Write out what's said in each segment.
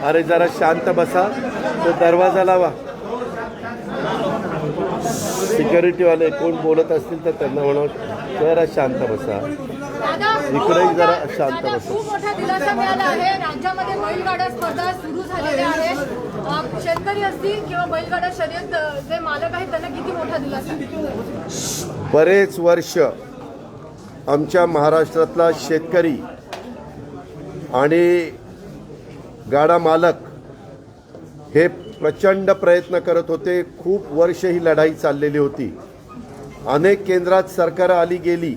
अरे जरा शांत बसा, तो दरवाजा लावा. सिक्युरिटी वाले कोण बोलत असतील तर त्यांना म्हणा जरा शांत बसा. इकडे जरा शांत बसा. खूप मोठा दिलासा मिळाला आहे. राज्यामध्ये बैलगाडा स्पर्धा सुरू झालेल्या आहेत. शेतकरी असतील किंवा बैलगाडा शर्यत जे मालक आहेत त्यांना किती मोठा दिलासा? बरेच वर्ष आमच्या महाराष्ट्रातला शेतकरी आणि गाडा मालक हे प्रचंड प्रयत्न करत होते. खूप वर्ष ही लढाई चाललेली होती. अनेक केंद्रात सरकार आली गेली,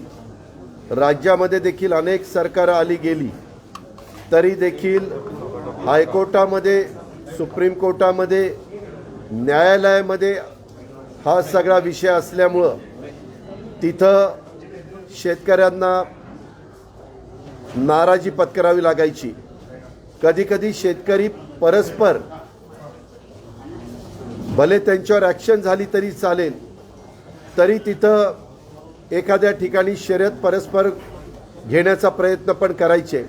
राज्यामध्ये देखील अनेक सरकार आली गेली, तरी देखील हायकोर्टामध्ये, सुप्रीम कोर्टामध्ये, न्यायालयामध्ये हा सगळा विषय असल्यामुळं तिथं शेतकऱ्यांना नाराजी पत्करावी लागायची. कधीकधी शेतकरी परस्पर, भले त्यांच्यावर ॲक्शन झाली तरी चालेल, तरी तिथं एखाद्या ठिकाणी शर्यत परस्पर घेण्याचा प्रयत्न पण करायचे.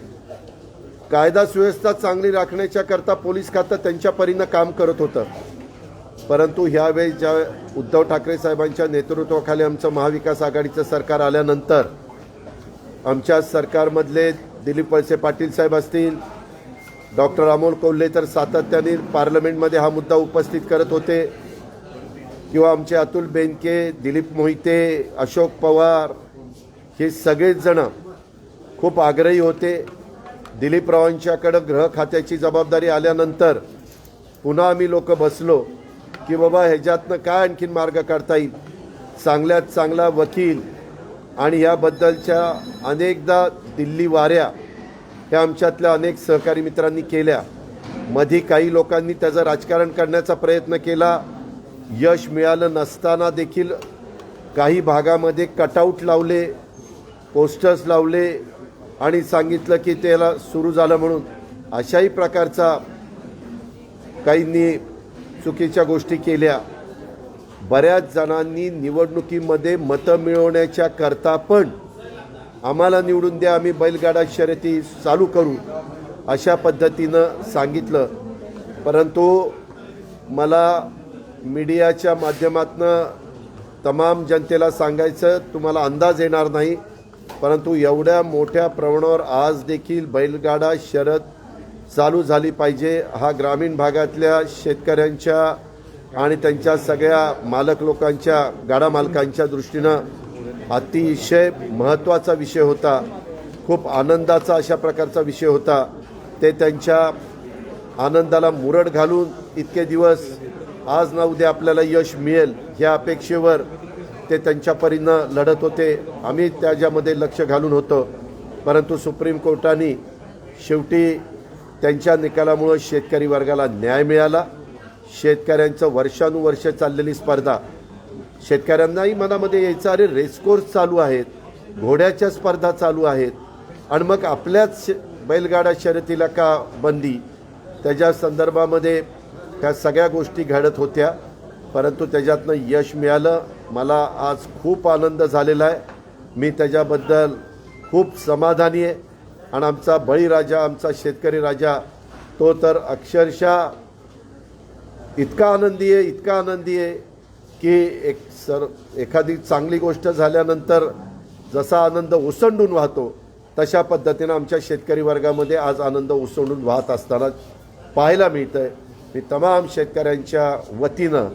कायदा सुव्यवस्था चांगली राखण्याच्या करता पोलीस खातं त्यांच्या परीनं काम करत होतं. परंतु ह्यावेळी ज्या उद्धव ठाकरे साहेबांच्या नेतृत्वाखाली आमचं महाविकास आघाडीचं सरकार आल्यानंतर आमच्या सरकारमधले दिलीप वळसे पाटील साहेब असतील, डॉक्टर अमोल कोल्हे तर सातत्याने पार्लमेंटमध्ये हा मुद्दा उपस्थित करत होते, किंवा आमचे अतुल बेनके, दिलीप मोहिते, अशोक पवार हे सगळेच जण खूप आग्रही होते. दिलीपरावांच्याकडं गृह खात्याची जबाबदारी आल्यानंतर पुन्हा आम्ही लोक बसलो की बाबा ह्याच्यातनं काय आणखीन मार्ग काढता येईल. चांगल्यात चांगला वकील आणि याबद्दलच्या अनेकदा दिल्ली वाऱ्या ह्या आमच्यातल्या अनेक सहकारी मित्रांनी केल्या. मधी काही लोकांनी त्याचं राजकारण करण्याचा प्रयत्न केला. यश मिळालं नसताना देखील काही भागामध्ये कटआउट लावले, पोस्टर्स लावले आणि सांगितलं की त्याला सुरू झालं म्हणून. अशाही प्रकारचा काहींनी चुकीच्या गोष्टी केल्या. बऱ्याच जणांनी निवडणुकीमध्ये मतं मिळवण्याच्या करता पण आम्हाला निवडून द्या, आम्ही बैलगाडा शर्यती चालू करू अशा पद्धतीनं सांगितलं. परंतु मला मीडियाच्या माध्यमातून तमाम जनतेला सांगायचं, तुम्हाला अंदाज येणार नाही, परंतु एवढ्या मोठ्या प्रमाणावर आज देखील बैलगाडा शर्यत चालू झाली पाहिजे. हा ग्रामीण भागातल्या शेतकऱ्यांच्या आणि त्यांच्या सगळ्या मालक लोकांच्या, गाडा मालकांच्या दृष्टीनं अतिशय महत्त्वाचा विषय होता. खूप आनंदाचा अशा प्रकारचा विषय होता. ते त्यांच्या आनंदाला मुरड घालून इतके दिवस आज ना उद्या आपल्याला यश मिळेल ह्या अपेक्षेवर ते त्यांच्या परीनं लढत होते. आम्ही त्याच्यामध्ये लक्ष घालून होतो. परंतु सुप्रीम कोर्टाने शेवटी त्यांच्या निकालामुळं शेतकरी वर्गाला न्याय मिळाला. शेतकऱ्यांचं वर्षानुवर्ष चाललेली स्पर्धा, शेतकऱ्यांनाही मनामध्ये यायचं, अरे रेसकोर्स चालू आहेत, घोड्याच्या स्पर्धा चालू आहेत आणि मग आपल्याच बैलगाडा शर्यतीला का बंदी, त्याच्या संदर्भामध्ये ह्या सगळ्या गोष्टी घडत होत्या. परंतु त्याच्यातनं यश मिळालं. मला आज खूप आनंद झालेला आहे. मी त्याच्याबद्दल खूप समाधानी आहे. आणि आमचा बळीराजा, आमचा शेतकरी राजा, तो तर अक्षरशः इतका आनंदी आहे, इतका आनंदी आहे की एखादी चांगली गोष्ट झाल्यानंतर जसा आनंद ओसंडून वाहतो तशा पद्धतीनं आमच्या शेतकरी वर्गामध्ये आज आनंद ओसंडून वाहत असताना पाहायला मिळतं आहे. मी तमाम शेतकऱ्यांच्या वतीनं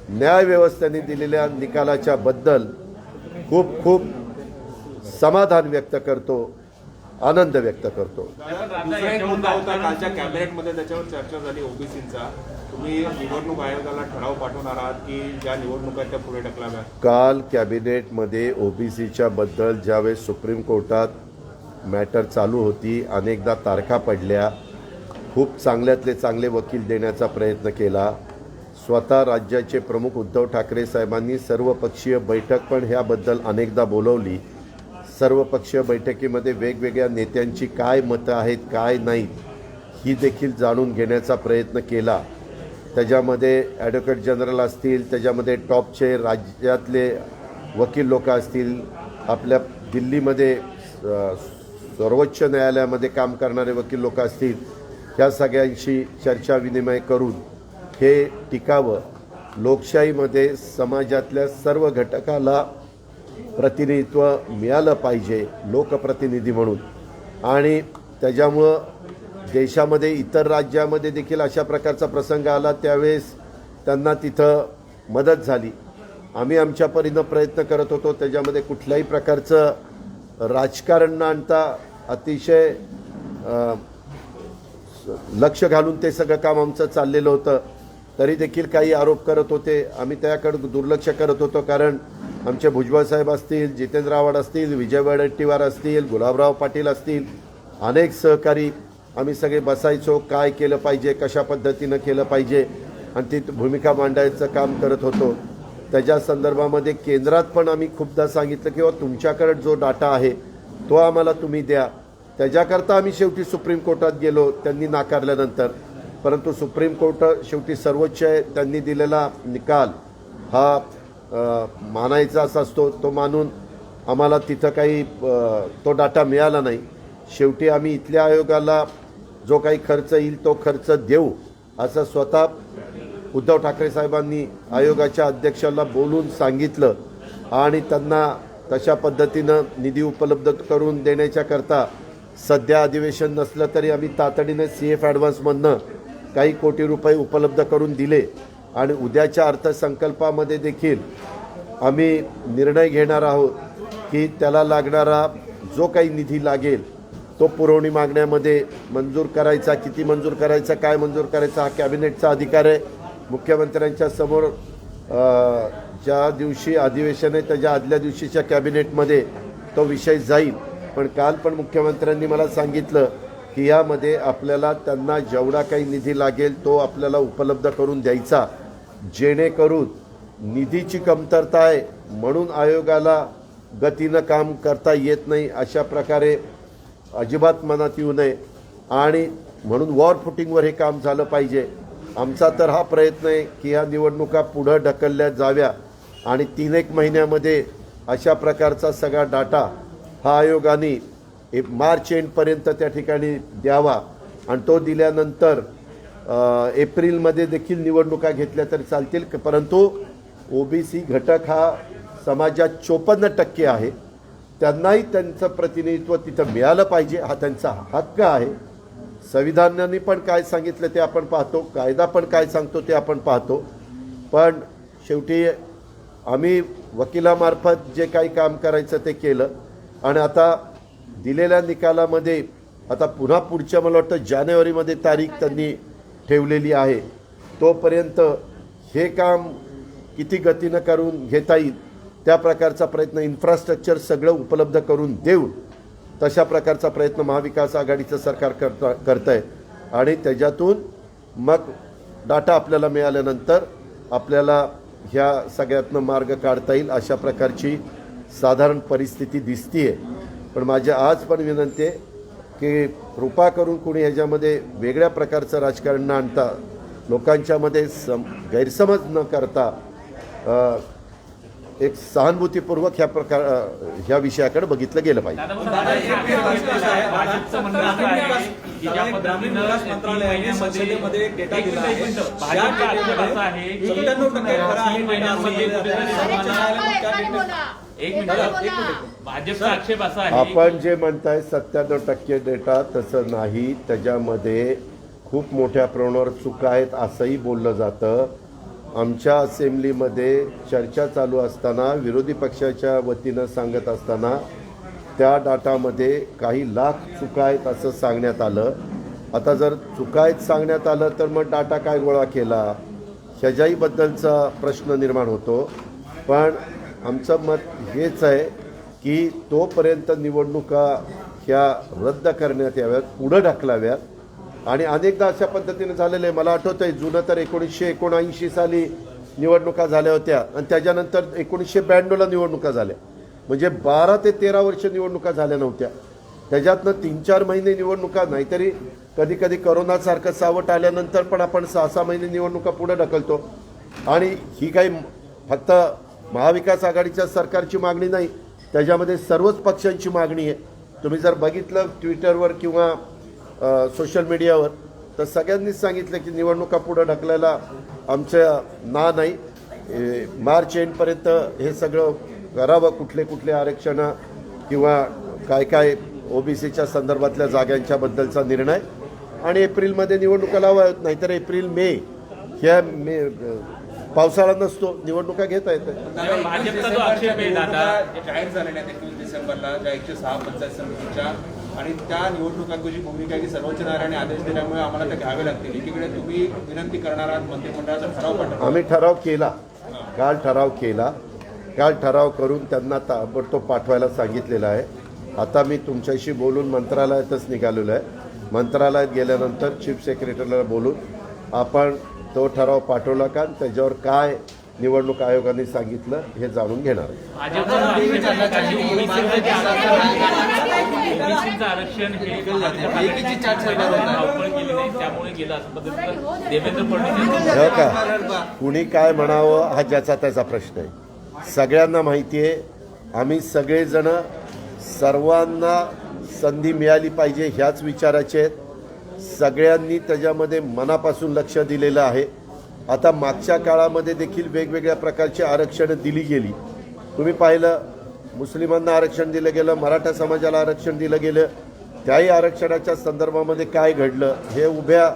न्यायव्यवस्थेने दिलेल्या निकालाच्या बद्दल खूप खूप समाधान व्यक्त करतो, आनंद व्यक्त करतो. दुसरा एक मुद्दा होता कालच्या कॅबिनेटमध्ये, त्याच्यावर चर्चा झाली ओबीसीचा. तुम्ही निवडणूक आयोगाला ठराव पाठवणार आहात की ज्या निवडणुका त्या पुढे ढकलाव्या? काल कॅबिनेटमध्ये ओबीसीच्या बद्दल ज्यावेळेस सुप्रीम कोर्टात मॅटर चालू होती, अनेकदा तारखा पडल्या, खूप चांगल्यातले चांगले वकील देण्याचा प्रयत्न केला. स्वतः राज्याचे प्रमुख उद्धव ठाकरे साहेबांनी सर्वपक्षीय बैठक पण ह्याबद्दल अनेकदा बोलवली. सर्वपक्षीय बैठकीमध्ये वेगवेगळ्या नेत्यांची काय मतं आहेत काय नाहीत ही देखील जाणून घेण्याचा प्रयत्न केला. त्याच्यामध्ये ॲडव्होकेट जनरल असतील, त्याच्यामध्ये टॉपचे राज्यातले वकील लोक असतील, आपल्या दिल्लीमध्ये सर्वोच्च न्यायालयामध्ये काम करणारे वकील लोक असतील, ह्या सगळ्यांशी चर्चा विनिमय करून हे टिकावं. लोकशाहीमध्ये समाजातल्या सर्व घटकाला प्रतिनिधित्व मिळालं पाहिजे लोकप्रतिनिधी म्हणून. आणि त्याच्यामुळं देशामध्ये इतर राज्यामध्ये देखील अशा प्रकारचा प्रसंग आला त्यावेळेस त्यांना तिथं मदत झाली. आम्ही आमच्या परीनं प्रयत्न करत होतो. त्याच्यामध्ये कुठल्याही प्रकारचं राजकारण न आणता अतिशय लक्ष घालून ते सगळं काम आमचं चाललेलं होतं. तरी देखील काही आरोप करत होते. आम्ही त्याकडे दुर्लक्ष करत होतो, कारण आमचे भुजबळ साहेब असतील, जितेंद्र आव्हाड असतील, विजय वडेट्टीवार असतील, गुलाबराव पाटील असतील, अनेक सहकारी आम्ही सगळे बसायचो. काय केलं पाहिजे, कशा पद्धतीनं केलं पाहिजे आणि ती भूमिका मांडायचं काम करत होतो. त्याच्या संदर्भामध्ये केंद्रात पण आम्ही खूपदा सांगितलं की तुमच्याकडे जो डाटा आहे तो आम्हाला तुम्ही द्या. त्याच्याकरता आम्ही शेवटी सुप्रीम कोर्टात गेलो त्यांनी नाकारल्यानंतर. परंतु सुप्रीम कोर्ट शेवटी सर्वोच्च आहे, त्यांनी दिलेला निकाल हा मानायचा असतो. तो मानून आम्हाला तिथं काही तो डाटा मिळाला नाही. शेवटी आम्ही इथल्या आयोगाला जो काही खर्च येईल तो खर्च देऊ असं स्वतः उद्धव ठाकरे साहेबांनी आयोगाच्या अध्यक्षाला बोलून सांगितलं आणि त्यांना तशा पद्धतीनं निधी उपलब्ध करून देण्याच्याकरता सध्या अधिवेशन नसलं तरी आम्ही तातडीने CF ॲडव्हान्समधनं काही कोटी रुपये उपलब्ध करून दिले. आणि उद्याच्या अर्थसंकल्पामध्ये देखील आम्ही निर्णय घेणार आहोत की त्याला लागणारा जो काही निधी लागेल तो पुरवणी मागण्यामध्ये मंजूर करायचा, किती मंजूर करायचा, काय मंजूर करायचा हा कॅबिनेटचा अधिकार आहे. मुख्यमंत्र्यांच्या समोर ज्या दिवशी अधिवेशन आहे त्याच्या आदल्या दिवशीच्या कॅबिनेटमध्ये तो विषय जाईल. पण काल पण मुख्यमंत्र्यांनी मला सांगितलं की यामध्ये आपल्याला त्यांना जेवढा काही निधी लागेल तो आपल्याला उपलब्ध करून द्यायचा, जेणेकरून निधीची कमतरता आहे म्हणून आयोगाला गतीनं काम करता येत नाही अशा प्रकारे अजिबात मनात येऊ नये. आणि म्हणून वॉर फुटिंगवर हे काम झालं पाहिजे. आमचा तर हा प्रयत्न आहे की ह्या निवडणुका पुढं ढकलल्या जाव्या आणि 3-1 महिन्यामध्ये अशा प्रकारचा सगळा डाटा हा आयोगाने मार्च एंडपर्यंत त्या ठिकाणी द्यावा. आणि तो दिल्यानंतर एप्रिलमध्ये देखील निवडणुका घेतल्या तरी चालतील. परंतु OBC घटक हा समाजात 54% आहे. त्यांनाही त्यांचं प्रतिनिधित्व तिथं मिळालं पाहिजे, हा त्यांचा हक्क आहे. संविधानाने पण काय सांगितलं ते आपण पाहतो, कायदा पण काय सांगतो ते आपण पाहतो. पण शेवटी आम्ही वकिलामार्फत जे काही काम करायचं ते केलं. आणि आता दिलेल्या निकालामध्ये आता पुन्हा पुढच्या मला वाटतं जानेवारीमध्ये तारीख त्यांनी ठेवलेली आहे. तोपर्यंत हे काम किती गतीनं करून घेता येईल त्या प्रकारचा प्रयत्न, इन्फ्रास्ट्रक्चर सगळं उपलब्ध करून देऊन तशा प्रकारचा प्रयत्न महाविकास आघाडीचं सरकार करतं आहे. आणि त्याच्यातून मग डाटा आपल्याला मिळाल्यानंतर आपल्याला ह्या सगळ्यातनं मार्ग काढता येईल अशा प्रकारची साधारण परिस्थिती दिसतीये. पण माझी आज पण विनंती आहे की कृपा करून कोणी ह्याच्यामध्ये वेगळ्या प्रकारचं राजकारण न आणता लोकांच्यामध्ये गैरसमज न करता एक सहानुभूतीपूर्वक ह्या विषयाकडे बघितलं गेलं पाहिजे. भाजपचा आक्षेप असा आहे आपण जे म्हणताय 97% डेटा तसं नाही. त्याच्यामध्ये खूप मोठ्या प्रमाणावर चुका आहेत असंही बोललं जातं. आमच्या असेंब्लीमध्ये चर्चा चालू असताना विरोधी पक्षाच्या वतीनं सांगत असताना त्या डाटामध्ये काही लाख चुका आहेत असं सांगण्यात आलं. आता जर चुका आहेत सांगण्यात आलं तर मग डाटा काय गोळा केला ह्याच्याहीबद्दलचा प्रश्न निर्माण होतो. पण आमचं मत हेच आहे की तोपर्यंत निवडणुका ह्या रद्द करण्यात याव्यात, पुढं ढकलाव्यात. आणि अनेकदा अशा पद्धतीने झालेलं आहे. मला आठवतं आहे जुनं तर 1979 साली निवडणुका झाल्या होत्या आणि त्याच्यानंतर 1992ला निवडणुका झाल्या. म्हणजे 12 ते 13 वर्ष निवडणुका झाल्या नव्हत्या. त्याच्यातनं 3-4 महिने निवडणुका, नाहीतरी कधी कधी करोनासारखं सावट आल्यानंतर पण आपण 6-6 महिने निवडणुका पुढे ढकलतो. आणि ही काही फक्त महाविकास आघाडीच्या सरकारची मागणी नाही, त्याच्यामध्ये सर्वच पक्षांची मागणी आहे. तुम्ही जर बघितलं ट्विटरवर किंवा सोशल मीडियावर तर सगळ्यांनीच सांगितलं की निवडणुका पुढे ढकलायला आमच्या नाही. मार्च एंडपर्यंत हे सगळं करावं, कुठले कुठले आरक्षणं किंवा काय काय ओबीसीच्या संदर्भातल्या जागांच्या बद्दलचा निर्णय, आणि एप्रिलमध्ये निवडणुका लावाव्यात. नाहीतर एप्रिल मे ह्या पावसाळा नसतो, निवडणुका घेता येते. भाजपचा जो आक्षेप आहे दादा जाहीर झालेल्या 21 डिसेंबरला ज्या 106 पंचायत समितीच्या, आणि त्या निवडणुकांची भूमिका आहे की सर्वोच्च न्यायालयाने आदेश दिल्यामुळे आम्हाला त्या घ्यावे लागतील. एकीकडे तुम्ही विनंती करणार आहात मंत्रिमंडळाचा ठराव पाठवा. आम्ही ठराव केला, काल ठराव करून त्यांना ताबडतोब पाठवायला सांगितलेलं आहे. आता मी तुमच्याशी बोलून मंत्रालयातच निघालेलो आहे. मंत्रालयात गेल्यानंतर चीफ सेक्रेटरीला बोलून आपण तो ठराव पाठवला का, त्याच्यावर काय निवडणूक आयोगाने सांगितलं हे जाणून घेणार आहे. आरक्षण हे त्यामुळे गेलं असं पद्धतीनं देवेंद्र फडणवीस हो का, कुणी काय म्हणावं हा ज्याचा त्याचा प्रश्न आहे. सगळ्यांना माहिती आहे आम्ही सगळेजण सर्वांना संधी मिळाली पाहिजे ह्याच विचाराचे आहेत. सगळ्यांनी त्याच्यामध्ये मनापासून लक्ष दिलेलं आहे. आता मागच्या काळामध्ये देखील वेगवेगळ्या प्रकारची आरक्षणं दिली गेली. तुम्ही पाहिलं, मुस्लिमांना आरक्षण दिलं गेलं, मराठा समाजाला आरक्षण दिलं गेलं. त्याही आरक्षणाच्या संदर्भामध्ये काय घडलं हे उभ्या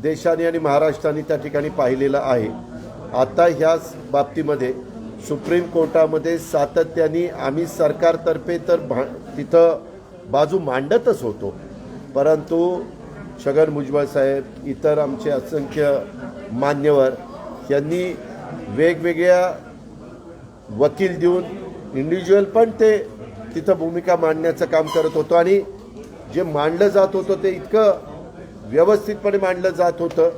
देशाने आणि महाराष्ट्राने त्या ठिकाणी पाहिलेलं आहे. आता ह्याच बाबतीमध्ये सुप्रीम कोर्टामध्ये सातत्याने आम्ही सरकारतर्फे तर तिथं बाजू मांडतच होतो, परंतु छगन भुजबळ साहेब, इतर आमचे असंख्य मान्यवर यांनी वेगवेगळ्या वकील देऊन इंडिव्हिज्युअल पण ते तिथं भूमिका मांडण्याचं काम करत होतो. आणि जे मांडलं जात होतं ते इतकं व्यवस्थितपणे मांडलं जात होतं.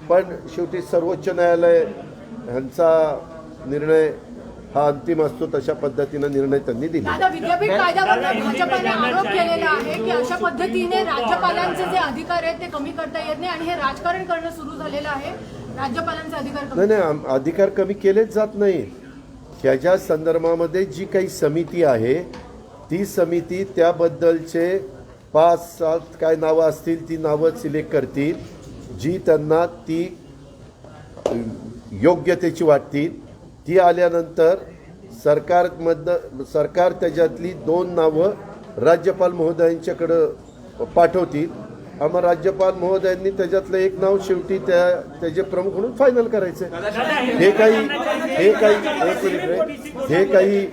पण शेवटी सर्वोच्च न्यायालय ह्यांचा निर्णय हा अंतिम असतो, तशा पद्धतीनं निर्णय त्यांनी दिले. दादा, विद्यापीठ कायद्यावर भाजपाने आरोप केलेला आहे की अशा पद्धतीने राज्यपालांचे जे अधिकार आहेत ते कमी करता येत नाही आणि हे राजकारण करणं सुरू झालेलं आहे. राज्यपालांचे अधिकार नाही, अधिकार कमी केलेच जात नाही. ह्याच्या संदर्भामध्ये जी काही समिती आहे ती समिती त्याबद्दलचे 5-7 काय नावं असतील ती नावं सिलेक्ट करतील, जी त्यांना ती योग्यतेची वाटतील. ती आल्यानंतर सरकार त्याच्यातली 2 नावं राज्यपाल महोदयांच्याकडं पाठवतील. मग राज्यपाल महोदयांनी त्याच्यातलं एक नाव शेवटी त्याचे प्रमुख म्हणून फायनल करायचं.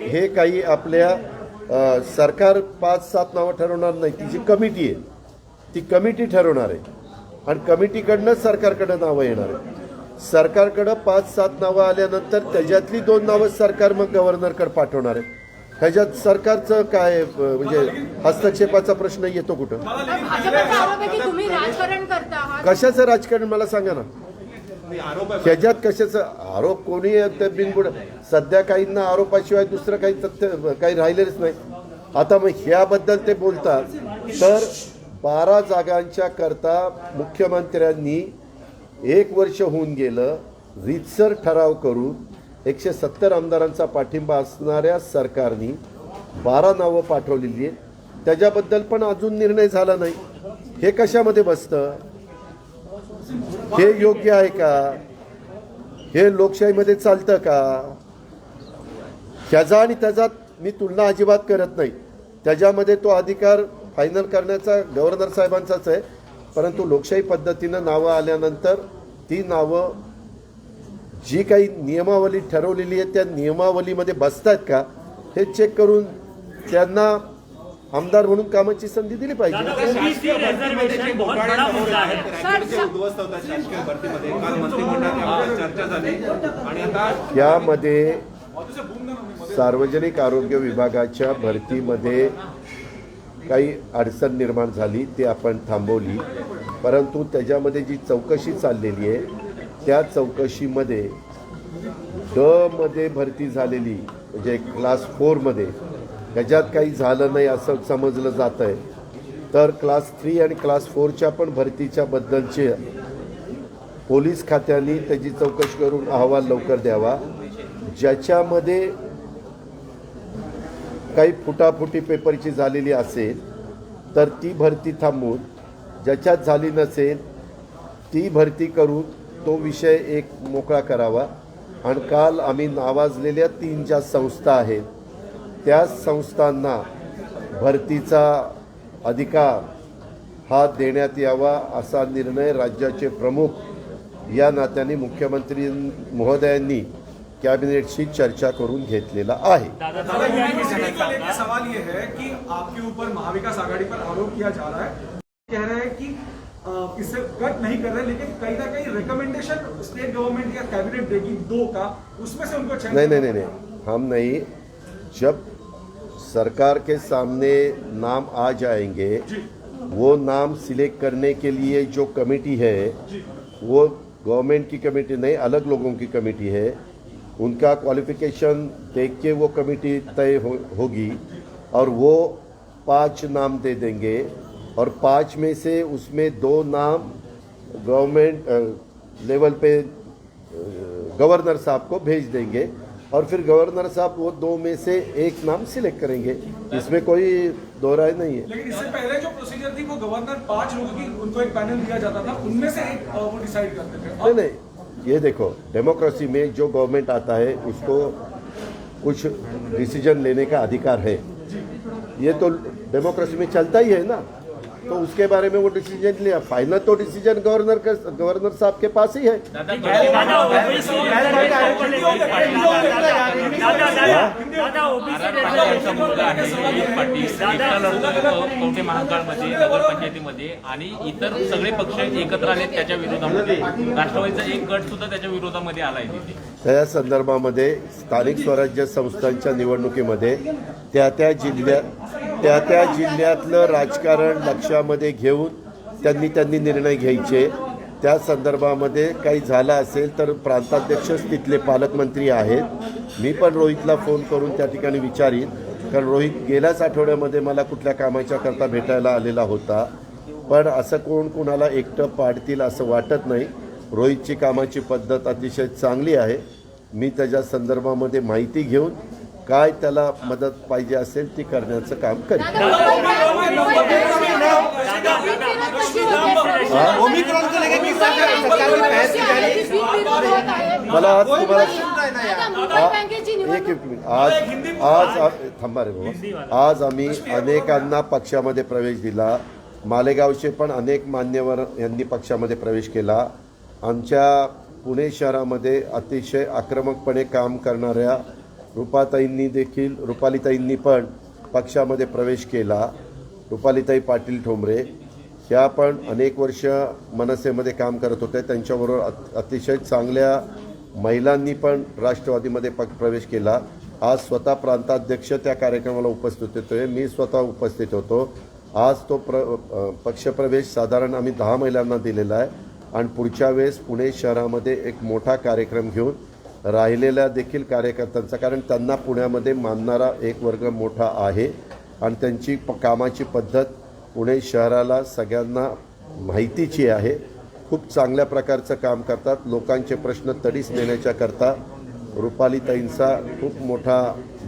हे काही आपल्या सरकार 5-7 नावं ठरवणार नाही. ती जी कमिटी आहे ती कमिटी ठरवणार आहे आणि कमिटीकडनं सरकारकडं नावं येणार आहे. सरकारकडं 5-7 नावं आल्यानंतर त्याच्यातली 2 नावं सरकार मग गव्हर्नरकडे पाठवणार आहे. ह्याच्यात सरकारचं काय म्हणजे हस्तक्षेपाचा प्रश्न येतो कुठं? तुम्ही राजकारण करता आहात. कशाचं राजकारण मला सांगा ना. ह्याच्यात कशाचं आरोप कोणी बिनबुड, सध्या काहींना आरोपाशिवाय दुसरं काही तथ्य काही राहिलेलंच नाही. आता मग ह्याबद्दल ते बोलतात तर 12 जागांच्या करता मुख्यमंत्र्यांनी 1 वर्ष होऊन गेलं रीतसर ठराव करून 170 आमदारांचा पाठिंबा असणाऱ्या सरकारने 12 नावं पाठवलेली आहेत. त्याच्याबद्दल पण अजून निर्णय झाला नाही. हे कशामध्ये बसतं? हे योग्य आहे का? हे लोकशाहीमध्ये चालतं का? ह्याचा आणि त्याच्यात मी तुलना अजिबात करत नाही. त्याच्यामध्ये तो अधिकार फायनल करण्याचा गव्हर्नर साहेबांचाच आहे, परंतु लोकशाही पद्धतीनं नावं आल्यानंतर ती नावं जी काही नियमावली ठरवलेली आहे त्या नियमावलीमध्ये बसतात का हे चेक करून त्यांना आमदार म्हणून कामाची संधी दिली पाहिजे. यामध्ये सार्वजनिक आरोग्य विभागाच्या भरतीमध्ये काही अडचण निर्माण झाली, ती आपण थांबवली. परंतु त्याच्यामध्ये जी चौकशी चाललेली आहे त्या चौकशीमध्ये ड मध्ये भरती झालेली म्हणजे क्लास 4 मध्ये ह्याच्यात काही झालं नाही असं समजलं जात आहे, तर क्लास 3 आणि क्लास 4च्या पण भरतीच्या बद्दलचे पोलीस खात्याने त्याची चौकशी करून अहवाल लवकर द्यावा. ज्याच्यामध्ये काही फुटाफुटी पेपरची झालेली असेल तर ती भरती थांबवून, ज्याच्यात झाली नसेल ती भरती करून तो विषय एक मोकळा करावा. आणि काल आम्ही नावाजलेल्या 3 ज्या संस्था आहेत त्या संस्थांना भरतीचा अधिकार हा देण्यात यावा असा निर्णय राज्याचे प्रमुख या नात्याने मुख्यमंत्री महोदयांनी कैबिनेट चर्चा करून घेतलेला आहे. सवाल ये है कि आपके ऊपर महाविकास आघाड़ी पर आरोप किया जा रहा है, कह रहे हैं कि इससे कट नहीं कर रहे, लेकिन कहीं ना कहीं रिकमेंडेशन स्टेट गवर्नमेंट या कैबिनेट देगी 2 का, उसमें से उनको चयन नहीं, हम नहीं. जब सरकार के सामने नाम आ जाएंगे, वो नाम सिलेक्ट करने के लिए जो कमेटी है वो गवर्नमेंट की कमेटी नहीं, अलग लोगों की कमेटी है. उनका क्वालिफिकेशन देख के वो कमेटी तय होगी और वो 5 नाम दे देंगे और 5 में से उसमें 2 नाम गवर्नमेंट लेवल पे गवर्नर साहब को भेज देंगे और फिर गवर्नर साहब वो 2 में से एक नाम सिलेक्ट करेंगे. इसमें कोई दो राय नहीं है. लेकिन इससे पहले जो प्रोसीजर थी वो गवर्नर 5 लोगों की उनको एक पैनल दिया जाता था, उनमें से एक वो डिसाइड करते थे. नहीं, ये देखो, डेमोक्रेसी में जो गवर्नमेंट आता है उसको कुछ डिसीजन लेने का अधिकार है. ये तो डेमोक्रेसी में चलता ही है ना, तो उसके बारे में वो डिसीजन लिया. फाइनल तो डिसीजन गवर्नर साहब के पास ही है. कवठे महाकाळमध्ये नगरपंचायतीमध्ये आणि इतर सगळे पक्ष एकत्र आले त्याच्या विरोधामध्ये. राष्ट्रवादीचा एक गट सुद्धा त्याच्या विरोधामध्ये आलाय तिथे. त्या संदर्भामध्ये स्थानिक स्वराज्य संस्थांच्या निवडणुकीमध्ये त्या त्या जिल्ह्यातलं राजकारण लक्षामध्ये घेऊन त्यांनी निर्णय घ्यायचे. त्या संदर्भामध्ये काही झालं असेल तर प्रांताध्यक्षच तिथले पालकमंत्री आहेत. मी पण रोहितला फोन करून त्या ठिकाणी विचारीन, कारण रोहित गेल्याच आठवड्यामध्ये मला कुठल्या कामाच्या करता भेटायला आलेला होता. पण असं कोणाला एकटं पाडतील असं वाटत नाही. रोहितची कामाची पद्धत अतिशय चांगली आहे. मी त्याच्या संदर्भामध्ये माहिती घेऊन काय त्याला मदत पाहिजे असेल ती करण्याचं काम करेन. मला आज तुम्हाला एक मिनिट, आज थांबा रे बाबा. आज आम्ही अनेकांना पक्षामध्ये प्रवेश दिला. मालेगावचे पण अनेक मान्यवर यांनी पक्षामध्ये प्रवेश केला. आमच्या पुणे शहरामध्ये अतिशय आक्रमकपणे काम करणाऱ्या रुपालीताईंनी पण पक्षामध्ये प्रवेश केला. रुपालीताई पाटील ठोंबरे ह्या पण अनेक वर्ष मनसेमध्ये काम करत होते. त्यांच्याबरोबर अतिशय चांगल्या महिलांनी पण राष्ट्रवादीमध्ये प्रवेश केला. आज स्वतः प्रांताध्यक्ष त्या कार्यक्रमाला उपस्थित होते, मी स्वतः उपस्थित होतो. आज तो पक्षप्रवेश साधारण आम्ही 10 महिलांना दिलेला आहे आणि पुढच्या वेळेस पुणे शहरामध्ये एक मोठा कार्यक्रम घेऊन राहिलेल्या देखील कार्यकर्त्यांचा, कारण त्यांना पुण्यामध्ये मानणारा एक वर्ग मोठा आहे आणि त्यांची कामाची पद्धत पुणे शहराला सगळ्यांना माहितीची आहे. खूप चांगल्या प्रकारचं काम करतात. लोकांचे प्रश्न तडीस नेण्याच्या करता रुपालीताईंचा खूप मोठा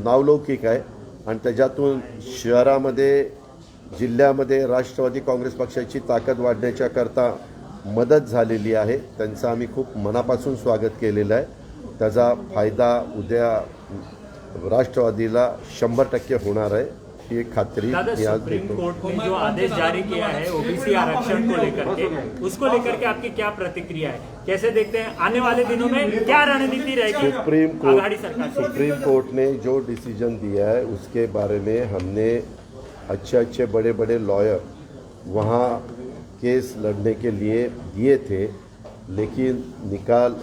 नावलौकिक आहे आणि त्याच्यातून शहरामध्ये जिल्ह्यामध्ये राष्ट्रवादी काँग्रेस पक्षाची ताकद वाढण्याच्या करता मदत झालेली आहे. त्यांचं आम्ही खूप मनापासून स्वागत केलेलं आहे. त्याचा फायदा उद्या राष्ट्रवादीला 100% होणार आहे, ही एक खात्री मी आज सुप्रीम देतो. कोर्ट ने जो आदेश जारी किया है ओबीसी आरक्षण को लेकर के, उसको लेकर के आपकी क्या प्रतिक्रिया है? कैसे देखते हैं आने वाले दिनों में क्या रणनीति रहेगी आघाड़ी सरकार? सुप्रीम कोर्ट ने जो डिसीजन दिया है उसके बारे में हमने अच्छे बड़े बड़े लॉयर वहाँ केस लड़ने के लिए दिए थे, लेकिन निकाल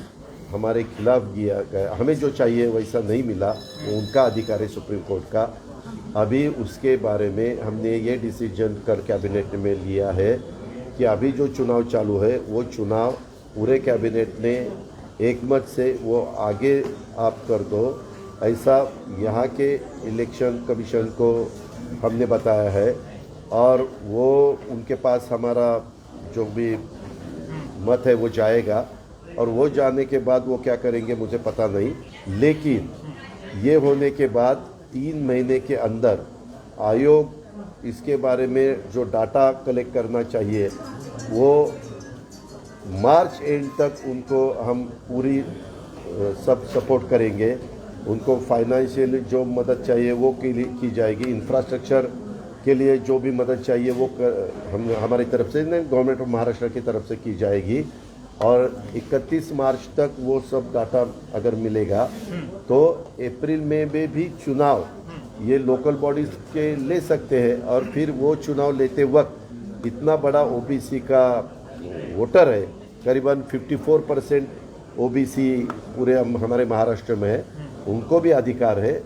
हमारे खिलाफ दिया गया. हमें जो चाहिए वैसा नहीं मिला. वो उनका अधिकार है सुप्रीम कोर्ट का. अभी उसके बारे में हमने ये डिसीजन कर कैबिनेट में लिया है कि अभी जो चुनाव चालू है वो चुनाव पूरे कैबिनेट ने एकमत से वो आगे आप कर दो. ऐसा यहाँ के इलेक्शन कमीशन को हमने बताया है और वो उनके पास हमारा जो भी मत है वो जाएगा और वो जाने के बाद वो क्या करेंगे मुझे पता नहीं, लेकिन ये होने के बाद 3 महीने के अंदर आयोग इसके बारे में जो डाटा कलेक्ट करना चाहिए वो मार्च एंड तक उनको हम पूरी सब सपोर्ट करेंगे। उनको फाइनेंशियल जो मदद चाहिए वो की जाएगी, इंफ्रास्ट्रक्चर के लिए जो भी मदद चाहिए वो हम हमारी तरफ से नहीं, गवर्नमेंट ऑफ महाराष्ट्र की तरफ से की जाएगी और 31 मार्च तक वो सब डाटा अगर मिलेगा तो अप्रैल में भी चुनाव ये लोकल बॉडीज के ले सकते हैं और फिर वो चुनाव लेते वक्त इतना बड़ा ओबीसी का वोटर है, करीबन 54% ओबीसी पूरे हमारे महाराष्ट्र में है, उनको भी अधिकार है,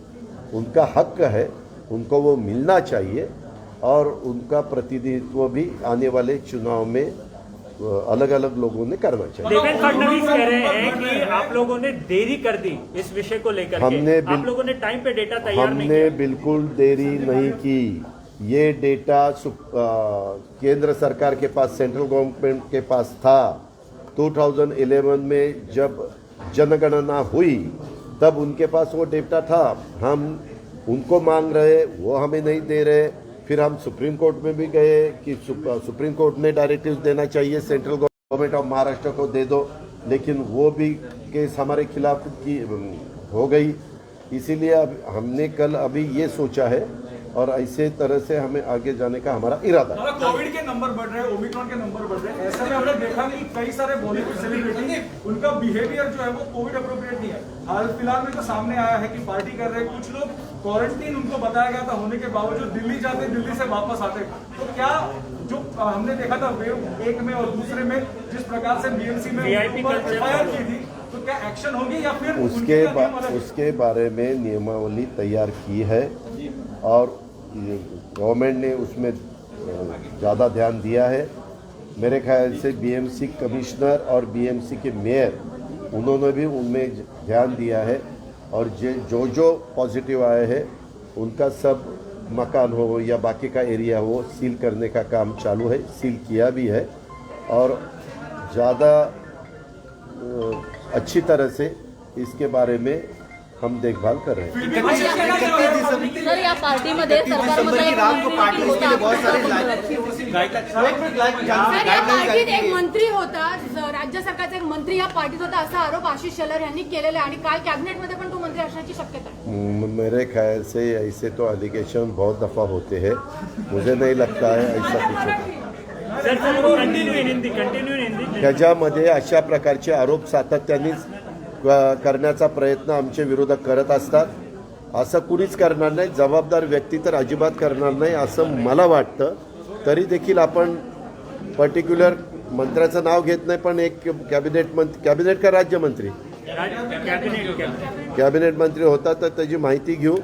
उनका हक है, उनको वो मिलना चाहिए और उनका प्रतिनिधित्व भी आने वाले चुनाव में अलग अलग लोगों ने करना चाहिए। देवेंद्र फडणवीस कह रहे हैं कि आप लोगों ने देरी कर दी इस विषय को लेकर के, आप लोगों ने टाइम पे डेटा तैयार नहीं किया। हमने बिल्कुल देरी नहीं की। ये डेटा केंद्र सरकार के पास, सेंट्रल गवर्नमेंट के पास था। 2011 में जब जनगणना हुई तब उनके पास वो डेटा था। हम उनको मांग रहे, वो हमें नहीं दे रहे। फिर हम सुप्रीम कोर्ट में भी गए कि सुप्रीम कोर्ट ने डायरेक्टिव देना चाहिए सेंट्रल गवर्नमेंट ऑफ महाराष्ट्र को दे दो, लेकिन वो भी केस हमारे खिलाफ की हो गई। इसीलिए अब हमने कल अभी ये सोचा है और ऐसे तरह से हमें आगे जाने का हमारा इरादा है। कोविड के नंबर बढ़ रहे हैं, ओमिक्रॉन के नंबर बढ़ रहे हैं, ऐसे में हमने देखा कि कई सारे बॉलीवुड सेलिब्रिटी उनका बिहेवियर जो है वो कोविड अप्रोप्रिएट नहीं है। हाल फिलहाल में तो सामने आया है कि पार्टी कर रहे हैं कुछ लोग, क्वारंटीन उनको बताया गया था होने के बावजूद दिल्ली जाते, दिल्ली से वापस आते। तो क्या जो हमने देखा था वेव 1 में और दूसरे में जिस प्रकार से बीएमसी में एफआईआर की थी, तो क्या एक्शन होगी या फिर उसके बारे में नियमावली तैयार की है और गवर्नमेंट ने उसमें ज़्यादा ध्यान दिया है। मेरे ख्याल से बीएमसी कमिश्नर और बीएमसी के मेयर उन्होंने भी उनमें ध्यान दिया है और जो पॉजिटिव आए हैं उनका सब मकान हो या बाकी का एरिया हो सील करने का काम चालू है, सील किया भी है और ज़्यादा अच्छी तरह से इसके बारे में हम देखभाल कर रहे हैं। सर, या पार्टीमध्ये सरकारमध्ये पार्टीत एक मंत्री होता, राज्य सरकारचा एक मंत्री या पार्टीत होता असा आरोप आशिष शेलार यांनी केलेला आहे आणि काल कॅबिनेटमध्ये पण तो मंत्री असण्याची शक्यता आहे। मेरे ख्याल से ऐसे तो एलिगेशन बहुत दफ़ा होते हैं, मुझे नहीं लगता है ऐसा कुछ। त्याच्यामध्ये अशा प्रकारचे आरोप सातत्यानेच करण्याचा प्रयत्न आमचे विरोधक करत असतात। असं कुणीच करणार नाही, जबाबदार व्यक्ती तर अजिबात करणार नाही असं मला वाटतं। तरी देखील आपण पर्टिक्युलर मंत्र्याचं नाव घेत नाही, पण एक कॅबिनेट का राज्यमंत्री कॅबिनेट मंत्री होता तर त्याची माहिती घेऊ,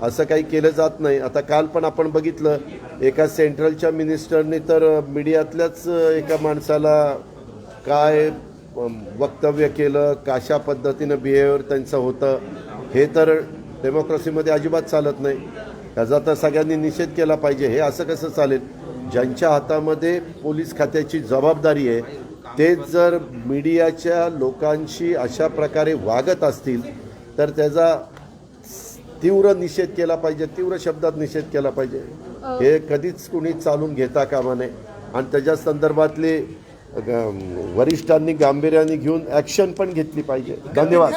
असं काही केलं जात नाही। आता काल पण आपण बघितलं एका सेंट्रलच्या मिनिस्टरने तर मीडियातल्याच एका माणसाला काय वक्तव्य केलं, कशा पद्धतीनं बिहेवियर त्यांचं होतं, हे तर डेमोक्रेसीमध्ये अजिबात चालत नाही। त्याचा तर सगळ्यांनी निषेध केला पाहिजे। हे असं कसं चालेल? ज्यांच्या हातामध्ये पोलीस खात्याची जबाबदारी आहे ते जर मीडियाच्या लोकांशी अशा प्रकारे वागत असतील तर त्याचा तीव्र निषेध केला पाहिजे, तीव्र शब्दात निषेध केला पाहिजे। हे कधीच कुणी चालून घेता कामा नये आणि त्याच्या संदर्भातले वरिष्ठांनी गांभीर्याने घेऊन ॲक्शन पण घेतली पाहिजे। धन्यवाद।